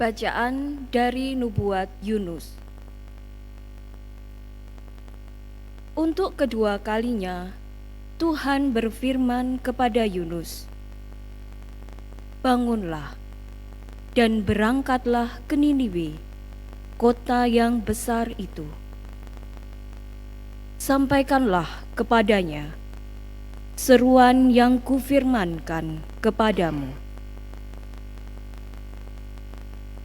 Bacaan dari Nubuat Yunus. Untuk kedua kalinya, Tuhan berfirman kepada Yunus, "Bangunlah dan berangkatlah ke Niniwe, kota yang besar itu. Sampaikanlah kepadanya seruan yang kufirmankan kepadamu."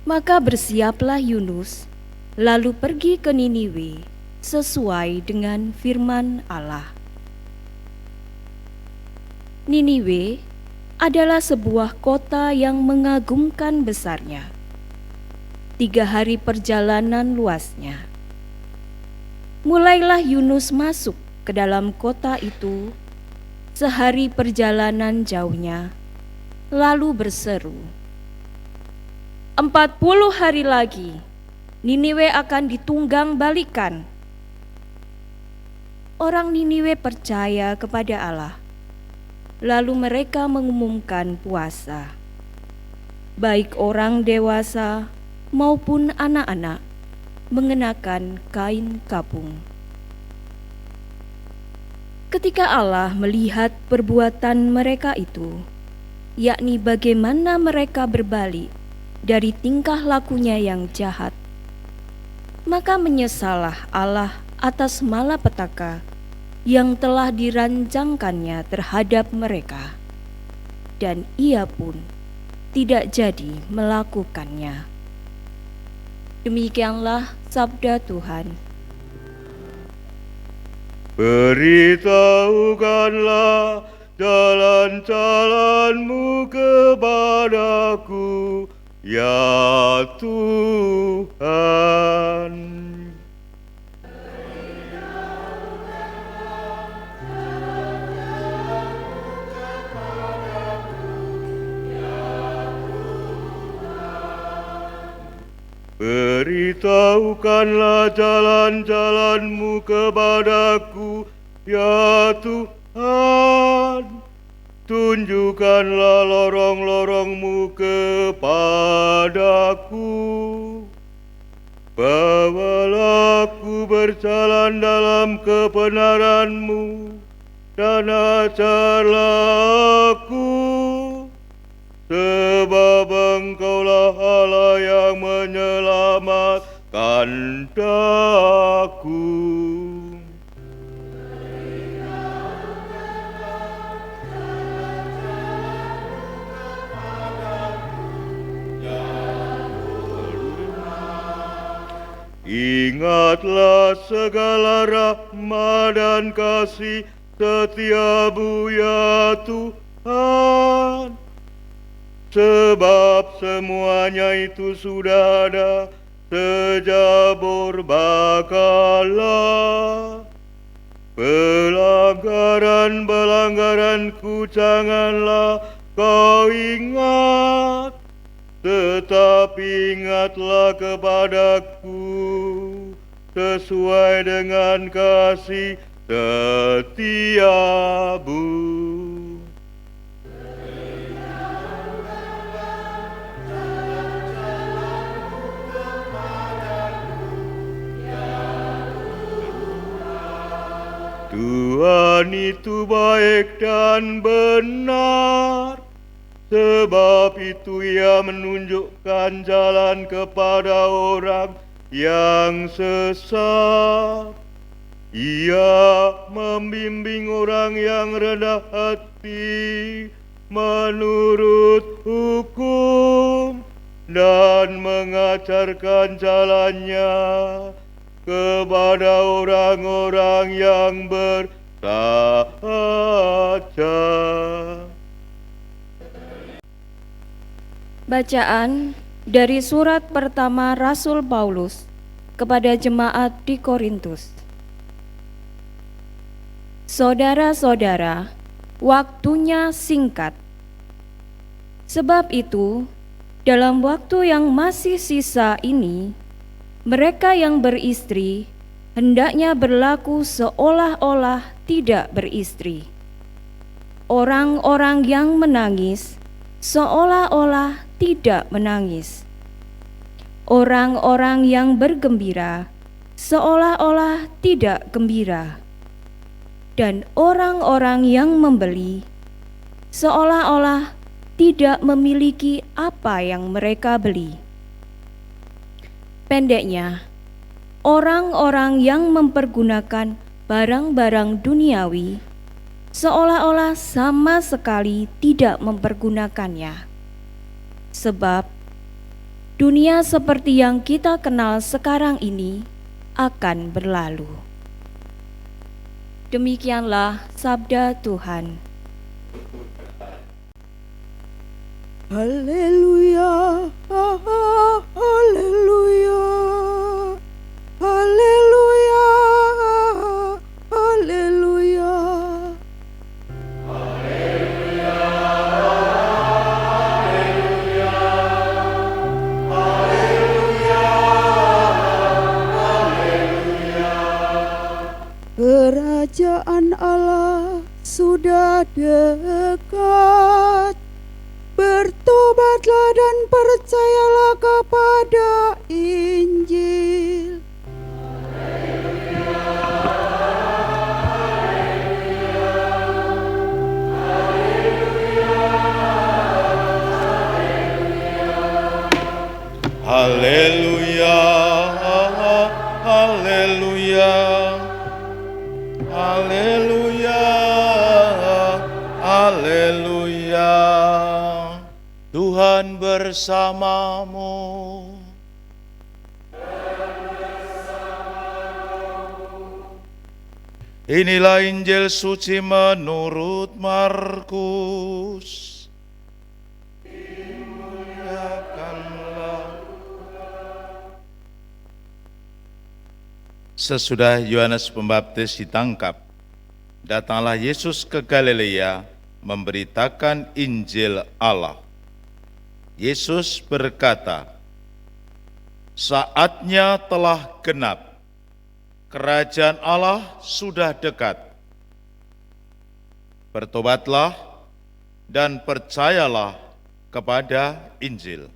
Maka bersiaplah Yunus, lalu pergi ke Niniwe sesuai dengan firman Allah. Niniwe adalah sebuah kota yang mengagumkan besarnya. 3 hari perjalanan luasnya. Mulailah Yunus masuk ke dalam kota itu, sehari perjalanan jauhnya, lalu berseru, 40 hari lagi, Niniwe akan ditunggang balikan. Orang Niniwe percaya kepada Allah, lalu mereka mengumumkan puasa. Baik orang dewasa maupun anak-anak mengenakan kain kapung. Ketika Allah melihat perbuatan mereka itu, yakni bagaimana mereka berbalik dari tingkah lakunya yang jahat, maka menyesallah Allah atas malapetaka yang telah dirancangkannya terhadap mereka, dan Ia pun tidak jadi melakukannya. Demikianlah sabda Tuhan. Beritahukanlah jalan-jalanmu kepadaku, ya Tuhan. Beritahukanlah jalan-jalanmu kepadaku, ya Tuhan. Tunjukkanlah lorong-lorongmu kepadaku. Bawalah aku berjalan dalam kebenaran-Mu, dan ajarlah aku, sebab Engkaulah Allah yang menyelamatkan daku. Ingatlah segala rahmat dan kasih setiamu, ya Tuhan, sebab semuanya itu sudah ada sejak purbakala. Pelanggaran-pelanggaranku janganlah kau ingat, tetapi ingatlah kepadaku sesuai dengan kasih setiamu. Tuhan itu baik dan benar, sebab itu Ia menunjukkan jalan kepada orang yang sesat. Ia membimbing orang yang rendah hati menurut hukum, dan mengajarkan jalannya kepada orang-orang yang bersahaja. Bacaan dari surat pertama Rasul Paulus kepada jemaat di Korintus. Saudara-saudara, waktunya singkat. Sebab itu, dalam waktu yang masih sisa ini, mereka yang beristri hendaknya berlaku seolah-olah tidak beristri. Orang-orang yang menangis seolah-olah tidak menangis. Orang-orang yang bergembira seolah-olah tidak gembira, dan orang-orang yang membeli seolah-olah tidak memiliki apa yang mereka beli. Pendeknya, orang-orang yang mempergunakan barang-barang duniawi seolah-olah sama sekali tidak mempergunakannya. Sebab dunia seperti yang kita kenal sekarang ini akan berlalu. Demikianlah sabda Tuhan. Haleluya, haleluya, haleluya, haleluya. Kerajaan Allah sudah dekat. Bertobatlah dan percayalah kepada Injil. Haleluya, haleluya, haleluya, haleluya. Tuhan bersamamu. Inilah Injil suci menurut Markus. Sesudah Yohanes Pembaptis ditangkap, datanglah Yesus ke Galilea memberitakan Injil Allah. Yesus berkata, "Saatnya telah genap, kerajaan Allah sudah dekat. Bertobatlah dan percayalah kepada Injil."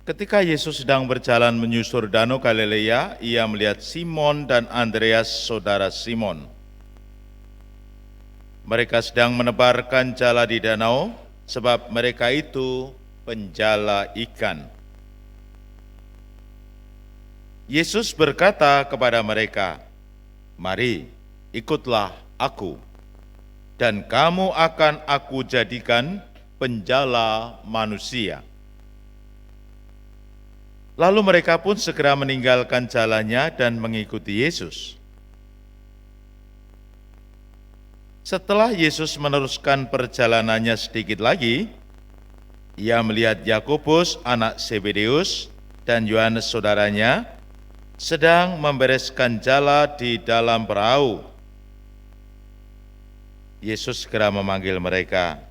Ketika Yesus sedang berjalan menyusur danau Galilea, ia melihat Simon dan Andreas, saudara Simon. Mereka sedang menebarkan jala di danau, sebab mereka itu penjala ikan. Yesus berkata kepada mereka, "Mari, ikutlah aku, dan kamu akan aku jadikan penjala manusia." Lalu mereka pun segera meninggalkan jalannya dan mengikuti Yesus. Setelah Yesus meneruskan perjalanannya sedikit lagi, ia melihat Yakobus anak Zebedeus dan Yohanes saudaranya sedang membereskan jala di dalam perahu. Yesus segera memanggil mereka,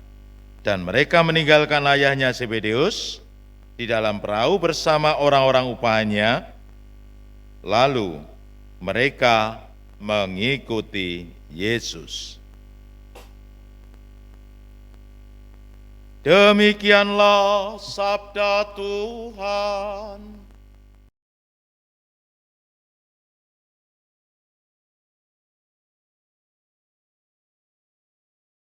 dan mereka meninggalkan ayahnya Zebedeus di dalam perahu bersama orang-orang upahnya, lalu mereka mengikuti Yesus. Demikianlah sabda Tuhan.